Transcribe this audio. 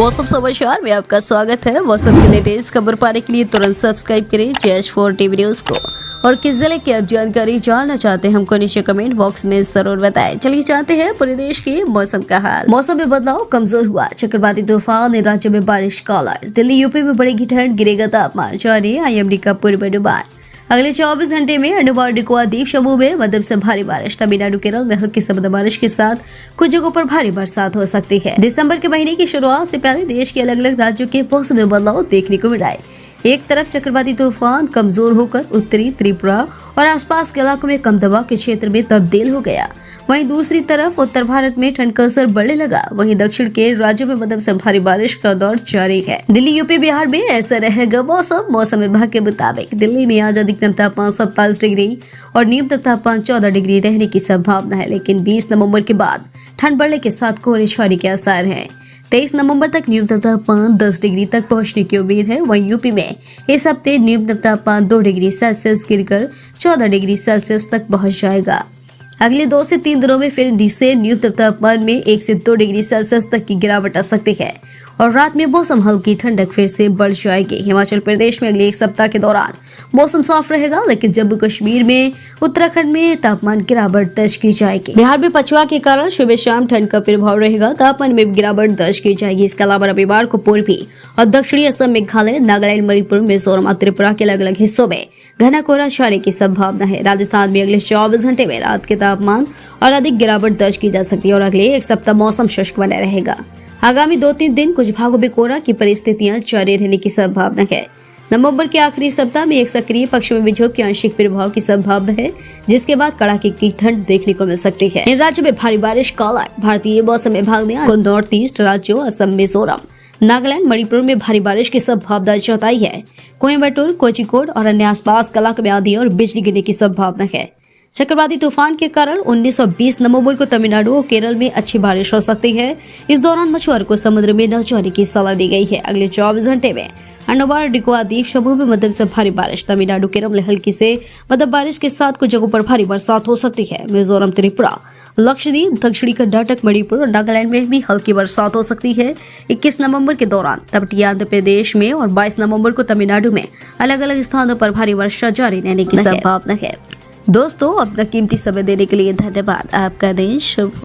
मौसम समाचार में आपका स्वागत है। मौसम की लेटेस्ट खबर पाने के लिए तुरंत सब्सक्राइब करें जैश4 टीवी न्यूज को। और किस जिले की आप जानकारी जानना चाहते हैं हमको नीचे कमेंट बॉक्स में जरूर बताएं। चलिए जानते हैं पूरे देश के मौसम का हाल। मौसम में बदलाव कमजोर हुआ, चक्रवाती तूफान ने राज्य में बारिश का अलर्ट। दिल्ली यूपी में बढ़ेगी ठंड, गिरेगा तापमान, जानिए IMD का पूर्वानुमान। अगले 24 घंटे में अंडमान निकोबार द्वीप समूह में मध्यम से भारी बारिश, तमिलनाडु केरल में हल्की से मध्यम बारिश के साथ कुछ जगहों पर भारी बरसात हो सकती है। दिसंबर के महीने की शुरुआत से पहले देश के अलग अलग राज्यों के मौसम में बदलाव देखने को मिला है। एक तरफ चक्रवाती तूफान कमजोर होकर उत्तरी त्रिपुरा और आसपास के इलाकों में कम दबाव के क्षेत्र में तब्दील हो गया, वहीं दूसरी तरफ उत्तर भारत में ठंड का असर बढ़ने लगा। वहीं दक्षिण के राज्यों में मध्यम से भारी बारिश का दौर जारी है। दिल्ली यूपी बिहार में ऐसा रहेगा मौसम विभाग के मुताबिक दिल्ली में आज अधिकतम तापमान 27 डिग्री और न्यूनतम तापमान 14 डिग्री रहने की संभावना है, लेकिन 20 नवंबर के बाद ठंड बढ़ने के साथ कोहरे छाने के आसार हैं। 23 नवंबर तक न्यूनतम तापमान 10 डिग्री तक पहुंचने की उम्मीद है। वहीं यूपी में इस हफ्ते न्यूनतम तापमान 2 डिग्री सेल्सियस गिरकर 14 डिग्री सेल्सियस तक पहुंच जाएगा। अगले 2 से 3 दिनों में फिर से न्यूनतम तापमान में 1 से 2 डिग्री सेल्सियस तक की गिरावट आ सकती है और रात में मौसम हल्की ठंडक फिर से बढ़ जाएगी। हिमाचल प्रदेश में अगले एक सप्ताह के दौरान मौसम साफ रहेगा, लेकिन जम्मू कश्मीर में उत्तराखंड में तापमान गिरावट दर्ज की जाएगी। बिहार में पछुआ के कारण सुबह शाम ठंड का प्रभाव रहेगा, तापमान में गिरावट दर्ज की जाएगी। इसके अलावा रविवार को पूर्वी और दक्षिणी असम, मेघालय, नागालैंड, मणिपुर, मिजोरम और त्रिपुरा के अलग अलग हिस्सों में घना कोहरा छाने की संभावना है। राजस्थान में अगले 24 घंटे में रात के तापमान और अधिक गिरावट दर्ज की जा सकती है और अगले एक सप्ताह मौसम शुष्क बना रहेगा। आगामी 2-3 दिन कुछ भागों में कोहरा की परिस्थितियां जारी रहने की संभावना है। नवंबर के आखिरी सप्ताह में एक सक्रिय पश्चिमी विक्षोभ के आंशिक प्रभाव की संभावना है, जिसके बाद कड़ाके की ठंड देखने को मिल सकती है। इन राज्यों में भारी बारिश का अलर्ट। भारतीय मौसम विभाग ने नॉर्थ ईस्ट राज्यों असम, मिजोरम, नागालैंड, मणिपुर में भारी बारिश की संभावना जताई है। कोयम्बटूर, कोझिकोड और अन्य आसपास के इलाकों में आंधी और बिजली गिरने की संभावना है। चक्रवाती तूफान के कारण 19 और 20 नवंबर को तमिलनाडु और केरल में अच्छी बारिश हो सकती है। इस दौरान मछुआरों को समुद्र में न जाने की सलाह दी गई है। अगले 24 घंटे में अंडमान निकोबार द्वीप समूह में मध्यम से भारी बारिश, तमिलनाडु केरल में हल्की से मध्यम बारिश के साथ कुछ जगहों पर भारी बरसात हो सकती है। मिजोरम, त्रिपुरा, लक्षद्वीप, दक्षिणी कर्नाटक, मणिपुर और नागालैंड में भी हल्की बरसात हो सकती है। 21 नवंबर के दौरान तटीय आंध्र प्रदेश में और 22 नवंबर को तमिलनाडु में अलग अलग स्थानों पर भारी वर्षा जारी रहने की संभावना है। दोस्तों, अपना कीमती समय देने के लिए धन्यवाद। आपका दिन शुभ।